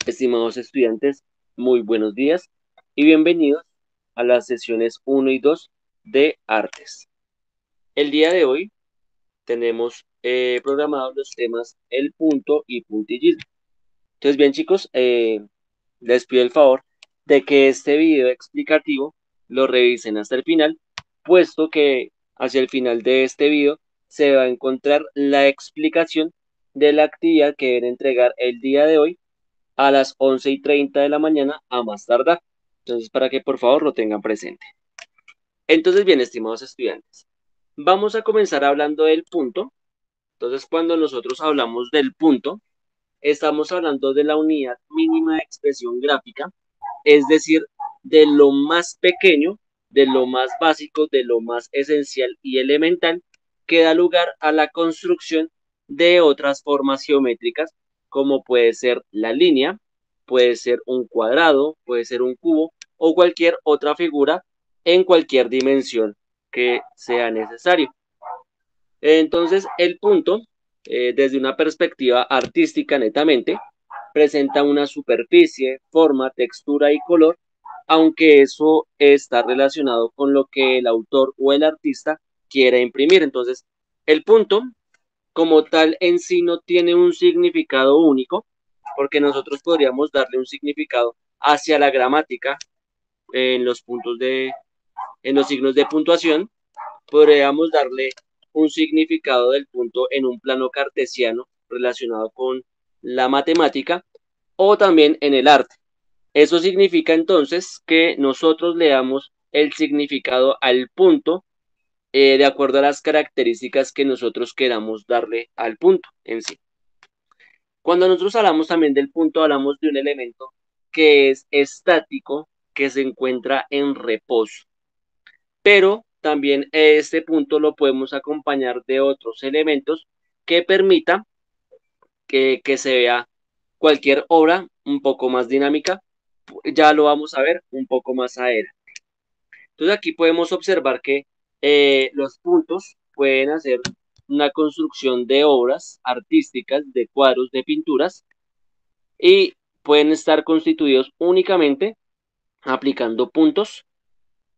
Estimados estudiantes, muy buenos días y bienvenidos a las sesiones 1 y 2 de Artes. El día de hoy tenemos programados los temas el punto y puntillismo. Entonces, bien chicos, les pido el favor de que este video explicativo lo revisen hasta el final, puesto que hacia el final de este video se va a encontrar la explicación de la actividad que deben entregar el día de hoy a las 11:30 de la mañana a más tardar. Entonces, para que por favor lo tengan presente. Entonces, bien, estimados estudiantes, vamos a comenzar hablando del punto. Entonces, cuando nosotros hablamos del punto, estamos hablando de la unidad mínima de expresión gráfica, es decir, de lo más pequeño, de lo más básico, de lo más esencial y elemental que da lugar a la construcción de otras formas geométricas, como puede ser la línea, puede ser un cuadrado, puede ser un cubo o cualquier otra figura en cualquier dimensión que sea necesario. Entonces, el punto, desde una perspectiva artística netamente, presenta una superficie, forma, textura y color, aunque eso está relacionado con lo que el autor o el artista quiera imprimir. Entonces, el punto, como tal, en sí no tiene un significado único, porque nosotros podríamos darle un significado hacia la gramática en los en los signos de puntuación, podríamos darle un significado del punto en un plano cartesiano relacionado con la matemática o también en el arte. Eso significa entonces que nosotros le damos el significado al punto de acuerdo a las características que nosotros queramos darle al punto en sí. Cuando nosotros hablamos también del punto, hablamos de un elemento que es estático, que se encuentra en reposo, pero también este punto lo podemos acompañar de otros elementos que permita que se vea cualquier obra un poco más dinámica. Ya lo vamos a ver un poco más adelante. Entonces aquí podemos observar que los puntos pueden hacer una construcción de obras artísticas, de cuadros, de pinturas, y pueden estar constituidos únicamente aplicando puntos,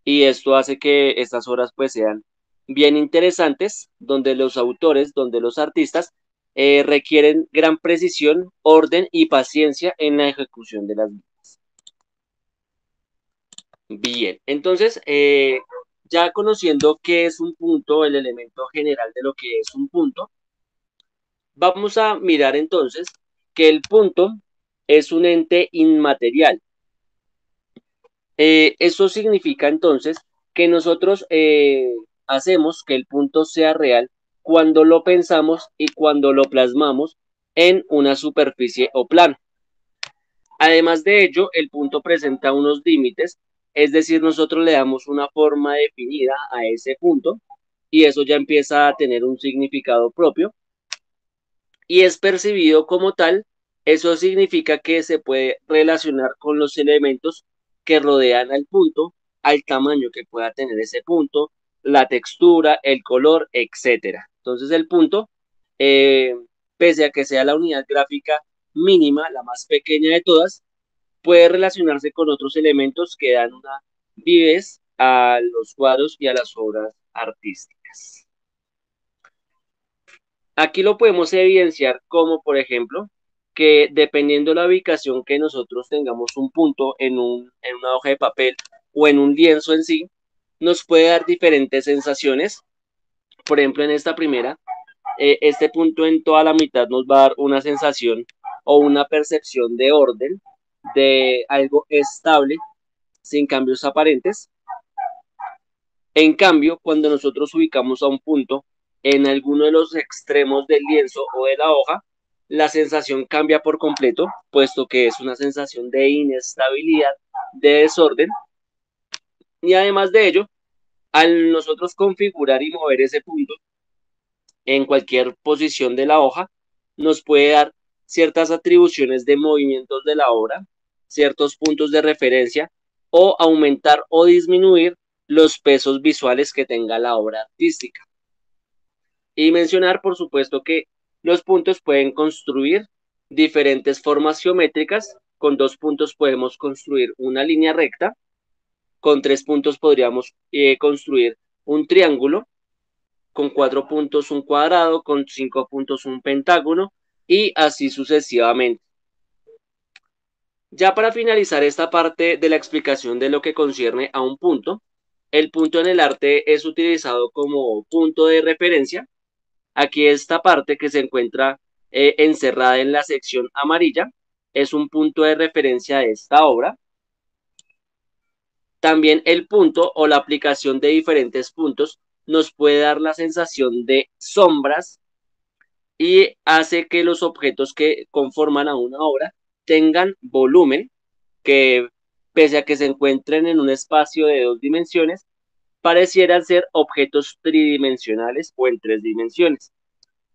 y esto hace que estas obras pues sean bien interesantes, donde los autores, donde los artistas requieren gran precisión, orden y paciencia en la ejecución de las mismas. Bien, entonces ya conociendo qué es un punto, el elemento general de lo que es un punto, vamos a mirar entonces que el punto es un ente inmaterial. Eso significa entonces que nosotros hacemos que el punto sea real cuando lo pensamos y cuando lo plasmamos en una superficie o plano. Además de ello, el punto presenta unos límites, es decir, nosotros le damos una forma definida a ese punto y eso ya empieza a tener un significado propio y es percibido como tal. Eso significa que se puede relacionar con los elementos que rodean al punto, al tamaño que pueda tener ese punto, la textura, el color, etcétera. Entonces el punto, eh, pese a que sea la unidad gráfica mínima, la más pequeña de todas, puede relacionarse con otros elementos que dan una vivez a los cuadros y a las obras artísticas. Aquí lo podemos evidenciar como, por ejemplo, que dependiendo de la ubicación que nosotros tengamos un punto en una hoja de papel o en un lienzo en sí, nos puede dar diferentes sensaciones. Por ejemplo, en esta primera, este punto en toda la mitad nos va a dar una sensación o una percepción de orden, de algo estable, sin cambios aparentes. En cambio, cuando nosotros ubicamos a un punto en alguno de los extremos del lienzo o de la hoja, la sensación cambia por completo, puesto que es una sensación de inestabilidad, de desorden, y además de ello, al nosotros configurar y mover ese punto en cualquier posición de la hoja, nos puede dar ciertas atribuciones de movimientos de la obra, ciertos puntos de referencia, o aumentar o disminuir los pesos visuales que tenga la obra artística. Y mencionar, por supuesto, que los puntos pueden construir diferentes formas geométricas con 2 puntos podemos construir una línea recta, con 3 puntos podríamos construir un triángulo, con 4 puntos un cuadrado, con 5 puntos un pentágono y así sucesivamente. Ya para finalizar esta parte de la explicación de lo que concierne a un punto, el punto en el arte es utilizado como punto de referencia. Aquí esta parte que se encuentra encerrada en la sección amarilla es un punto de referencia de esta obra. También el punto o la aplicación de diferentes puntos nos puede dar la sensación de sombras y hace que los objetos que conforman a una obra tengan volumen, que pese a que se encuentren en un espacio de 2 dimensiones, parecieran ser objetos tridimensionales o en 3 dimensiones.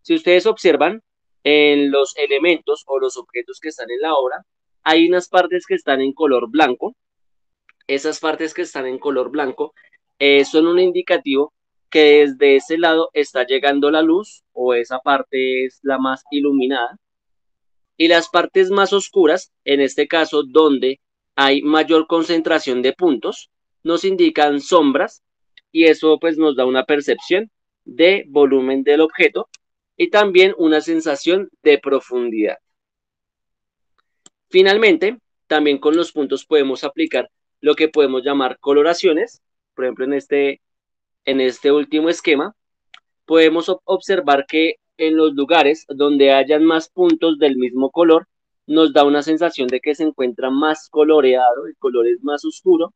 Si ustedes observan en los elementos o los objetos que están en la obra, hay unas partes que están en color blanco. Esas partes que están en color blanco son un indicativo que desde ese lado está llegando la luz o esa parte es la más iluminada. Y las partes más oscuras, en este caso donde hay mayor concentración de puntos, nos indican sombras y eso pues nos da una percepción de volumen del objeto y también una sensación de profundidad. Finalmente, también con los puntos podemos aplicar lo que podemos llamar coloraciones. Por ejemplo, en este último esquema, podemos observar que en los lugares donde hayan más puntos del mismo color, nos da una sensación de que se encuentra más coloreado, el color es más oscuro,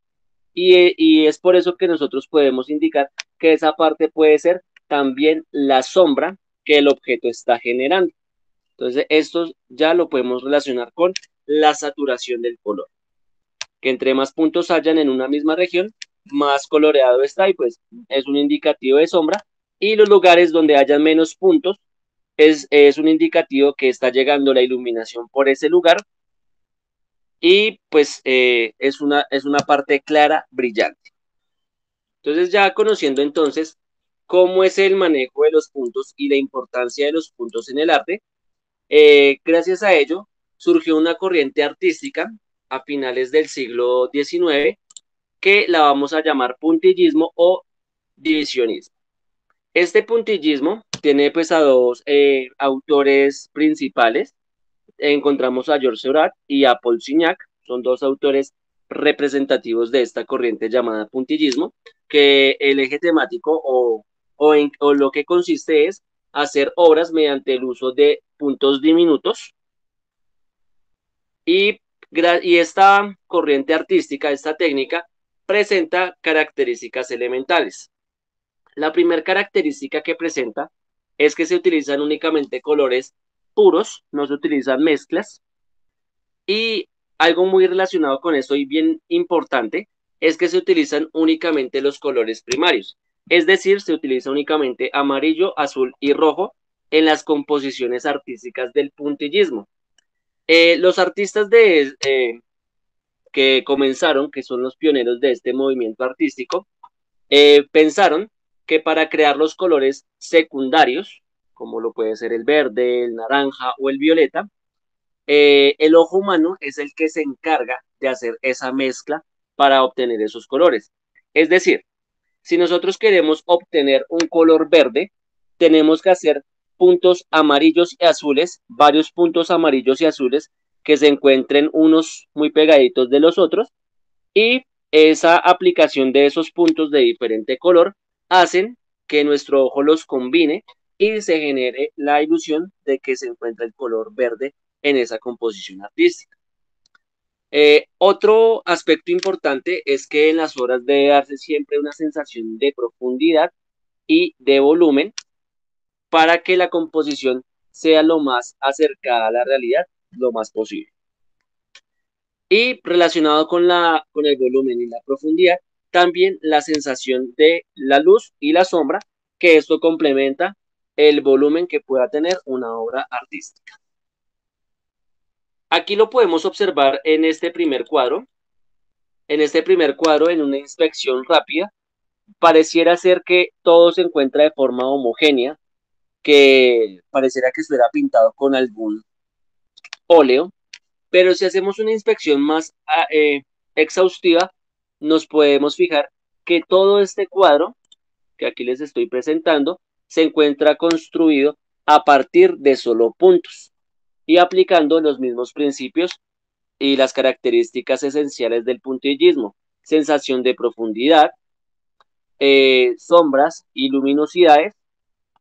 y es por eso que nosotros podemos indicar que esa parte puede ser también la sombra que el objeto está generando. Entonces, esto ya lo podemos relacionar con la saturación del color, que entre más puntos hayan en una misma región, más coloreado está y pues es un indicativo de sombra. Y los lugares donde hayan menos puntos es un indicativo que está llegando la iluminación por ese lugar y pues es una parte clara, brillante. Entonces ya conociendo entonces cómo es el manejo de los puntos y la importancia de los puntos en el arte, gracias a ello surgió una corriente artística a finales del siglo XIX que la vamos a llamar puntillismo o divisionismo. Este puntillismo tiene pues a dos autores principales. Encontramos a Georges Seurat y a Paul Signac, son dos autores representativos de esta corriente llamada puntillismo, que el eje temático o lo que consiste es hacer obras mediante el uso de puntos diminutos y, y esta corriente artística, esta técnica, presenta características elementales. La primera característica que presenta es que se utilizan únicamente colores puros, no se utilizan mezclas. Y algo muy relacionado con esto y bien importante es que se utilizan únicamente los colores primarios. Es decir, se utiliza únicamente amarillo, azul y rojo en las composiciones artísticas del puntillismo. Los artistas que comenzaron, que son los pioneros de este movimiento artístico, pensaron que para crear los colores secundarios, como lo puede ser el verde, el naranja o el violeta, el ojo humano es el que se encarga de hacer esa mezcla para obtener esos colores. Es decir, si nosotros queremos obtener un color verde, tenemos que hacer puntos amarillos y azules, varios puntos amarillos y azules que se encuentren unos muy pegaditos de los otros y esa aplicación de esos puntos de diferente color hacen que nuestro ojo los combine y se genere la ilusión de que se encuentra el color verde en esa composición artística. Otro aspecto importante es que en las obras debe darse siempre una sensación de profundidad y de volumen para que la composición sea lo más acercada a la realidad, lo más posible. Y relacionado con el volumen y la profundidad, también la sensación de la luz y la sombra, que esto complementa el volumen que pueda tener una obra artística. Aquí lo podemos observar en este primer cuadro. En este primer cuadro, en una inspección rápida, pareciera ser que todo se encuentra de forma homogénea, que pareciera que estuviera pintado con algún óleo, Pero si hacemos una inspección más exhaustiva, nos podemos fijar que todo este cuadro que aquí les estoy presentando se encuentra construido a partir de solo puntos y aplicando los mismos principios y las características esenciales del puntillismo: sensación de profundidad, sombras y luminosidades,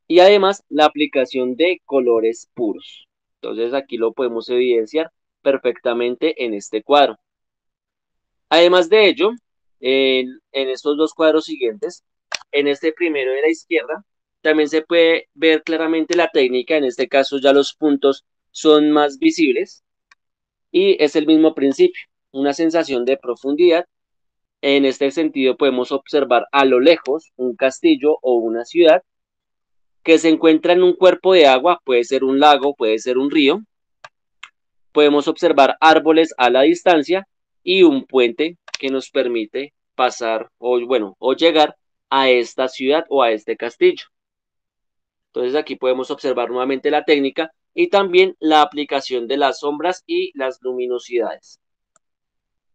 y además la aplicación de colores puros. Entonces aquí lo podemos evidenciar perfectamente en este cuadro. Además de ello, en estos dos cuadros siguientes, en este primero de la izquierda, también se puede ver claramente la técnica. En este caso ya los puntos son más visibles y es el mismo principio, una sensación de profundidad. En este sentido podemos observar a lo lejos un castillo o una ciudad que se encuentra en un cuerpo de agua, puede ser un lago, puede ser un río. Podemos observar árboles a la distancia y un puente que nos permite pasar o llegar a esta ciudad o a este castillo. Entonces aquí podemos observar nuevamente la técnica y también la aplicación de las sombras y las luminosidades.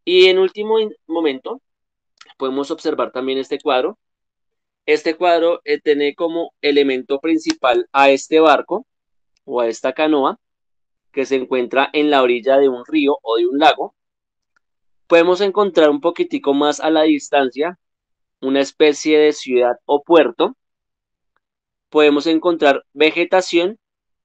Y en último momento podemos observar también este cuadro. Este cuadro tiene como elemento principal a este barco o a esta canoa que se encuentra en la orilla de un río o de un lago. Podemos encontrar un poquitico más a la distancia una especie de ciudad o puerto. Podemos encontrar vegetación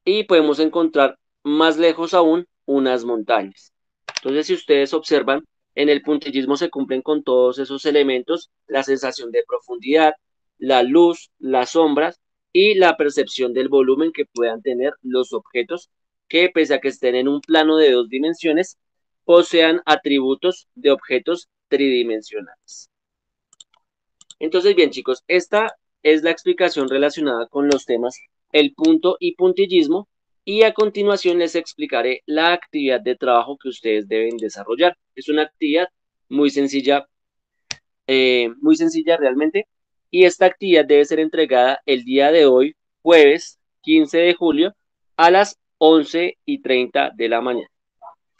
y podemos encontrar más lejos aún unas montañas. Entonces, si ustedes observan, en el puntillismo se cumplen con todos esos elementos: la sensación de profundidad, la luz, las sombras y la percepción del volumen que puedan tener los objetos que, pese a que estén en un plano de 2 dimensiones, posean atributos de objetos tridimensionales. Entonces, bien, chicos, esta es la explicación relacionada con los temas el punto y puntillismo, y a continuación les explicaré la actividad de trabajo que ustedes deben desarrollar. Es una actividad muy sencilla realmente, y esta actividad debe ser entregada el día de hoy, jueves 15 de julio, a las 11:30 de la mañana.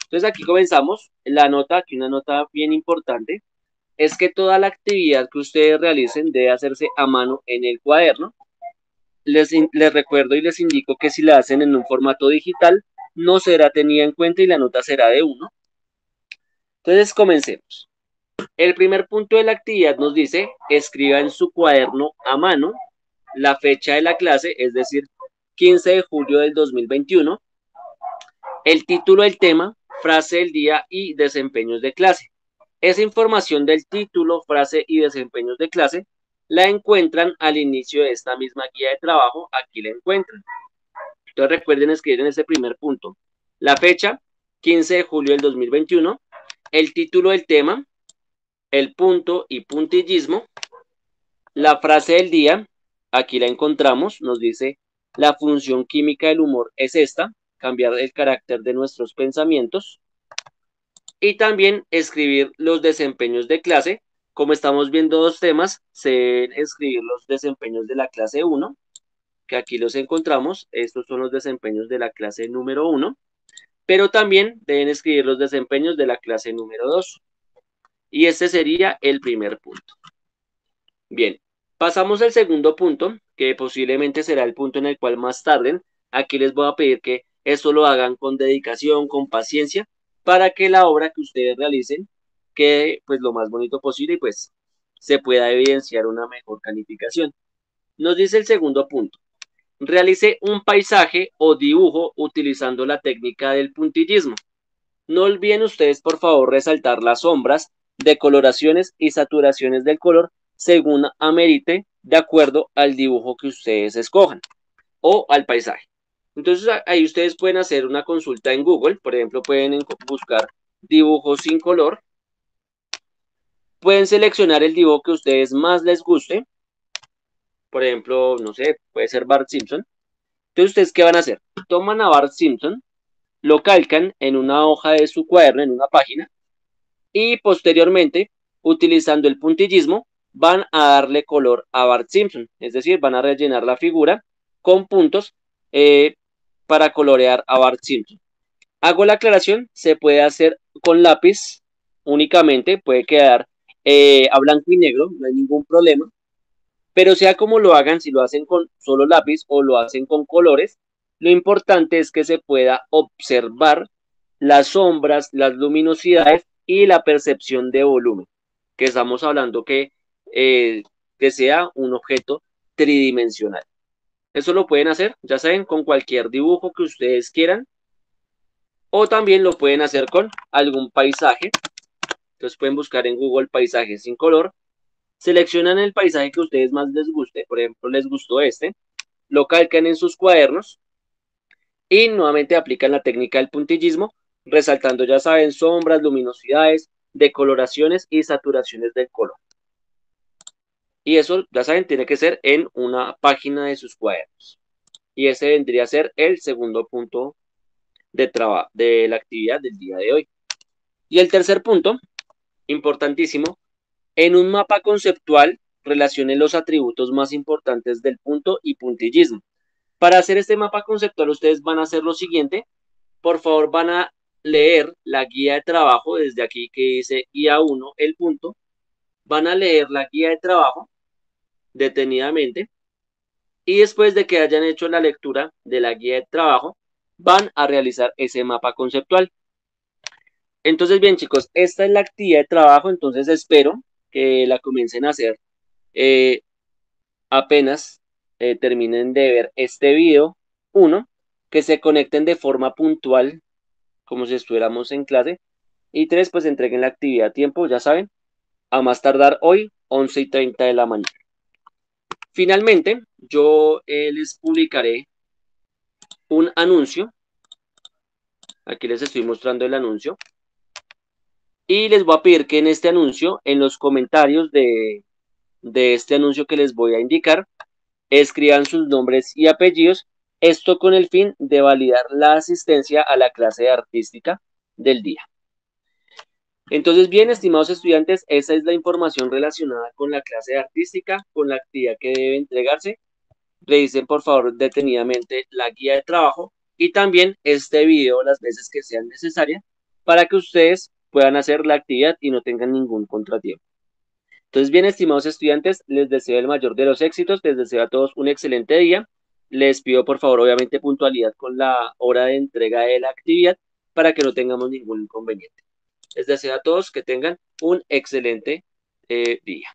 Entonces aquí comenzamos. La nota, aquí una nota bien importante, es que toda la actividad que ustedes realicen debe hacerse a mano en el cuaderno. Les recuerdo y les indico que si la hacen en un formato digital, no será tenida en cuenta y la nota será de 1. Entonces, comencemos. El primer punto de la actividad nos dice: escriba en su cuaderno a mano la fecha de la clase, es decir, 15 de julio del 2021, el título del tema, frase del día y desempeños de clase. Esa información del título, frase y desempeños de clase la encuentran al inicio de esta misma guía de trabajo. Aquí la encuentran. Entonces recuerden escribir en ese primer punto la fecha, 15 de julio del 2021, el título del tema, el punto y puntillismo, la frase del día. Aquí la encontramos, nos dice: la función química del humor es esta, cambiar el carácter de nuestros pensamientos. Y también escribir los desempeños de clase. Como estamos viendo dos temas, se deben escribir los desempeños de la clase 1, que aquí los encontramos. Estos son los desempeños de la clase número 1, pero también deben escribir los desempeños de la clase número 2. Y este sería el primer punto. Bien, pasamos al segundo punto, que posiblemente será el punto en el cual más tarden. Aquí les voy a pedir que esto lo hagan con dedicación, con paciencia, para que la obra que ustedes realicen quede pues lo más bonito posible y pues se pueda evidenciar una mejor calificación. Nos dice el segundo punto: realice un paisaje o dibujo utilizando la técnica del puntillismo. No olviden ustedes, por favor, resaltar las sombras, decoloraciones y saturaciones del color según amerite, de acuerdo al dibujo que ustedes escojan o al paisaje. Entonces ahí ustedes pueden hacer una consulta en Google. Por ejemplo, pueden buscar dibujos sin color. Pueden seleccionar el dibujo que a ustedes más les guste. Por ejemplo, no sé, puede ser Bart Simpson. Entonces, ¿ustedes qué van a hacer? Toman a Bart Simpson, lo calcan en una hoja de su cuaderno, en una página, y posteriormente, utilizando el puntillismo, van a darle color a Bart Simpson. Es decir, van a rellenar la figura con puntos para colorear a Bart Simpson. Hago la aclaración, se puede hacer con lápiz únicamente, puede quedar a blanco y negro, no hay ningún problema, pero sea como lo hagan, si lo hacen con solo lápiz o lo hacen con colores, lo importante es que se pueda observar las sombras, las luminosidades y la percepción de volumen, que estamos hablando eh, que sea un objeto tridimensional. Eso lo pueden hacer, ya saben, con cualquier dibujo que ustedes quieran, o también lo pueden hacer con algún paisaje. Entonces pueden buscar en Google paisajes sin color, seleccionan el paisaje que a ustedes más les guste, por ejemplo, les gustó este, lo calcan en sus cuadernos y nuevamente aplican la técnica del puntillismo, resaltando, ya saben, sombras, luminosidades, decoloraciones y saturaciones del color. Y eso, ya saben, tiene que ser en una página de sus cuadernos. Y ese vendría a ser el segundo punto de trabajo de la actividad del día de hoy. Y el tercer punto, importantísimo, en un mapa conceptual relacione los atributos más importantes del punto y puntillismo. Para hacer este mapa conceptual, ustedes van a hacer lo siguiente. Por favor, van a leer la guía de trabajo desde aquí que dice guía 1, el punto. Van a leer la guía de trabajo detenidamente y después de que hayan hecho la lectura de la guía de trabajo, van a realizar ese mapa conceptual. Entonces, bien, chicos, esta es la actividad de trabajo, entonces espero que la comiencen a hacer eh, apenas terminen de ver este video. Uno, que se conecten de forma puntual, como si estuviéramos en clase. Y tres, pues entreguen la actividad a tiempo, ya saben, a más tardar hoy, 11:30 de la mañana. Finalmente, yo les publicaré un anuncio. Aquí les estoy mostrando el anuncio. Y les voy a pedir que en este anuncio, en los comentarios de este anuncio que les voy a indicar, escriban sus nombres y apellidos, esto con el fin de validar la asistencia a la clase de artística del día. Entonces, bien, estimados estudiantes, esa es la información relacionada con la clase de artística, con la actividad que debe entregarse. Revisen, por favor, detenidamente la guía de trabajo y también este video las veces que sean necesarias para que ustedes puedan hacer la actividad y no tengan ningún contratiempo. Entonces, bien, estimados estudiantes, les deseo el mayor de los éxitos, les deseo a todos un excelente día. Les pido, por favor, obviamente, puntualidad con la hora de entrega de la actividad para que no tengamos ningún inconveniente. Les deseo a todos que tengan un excelente día.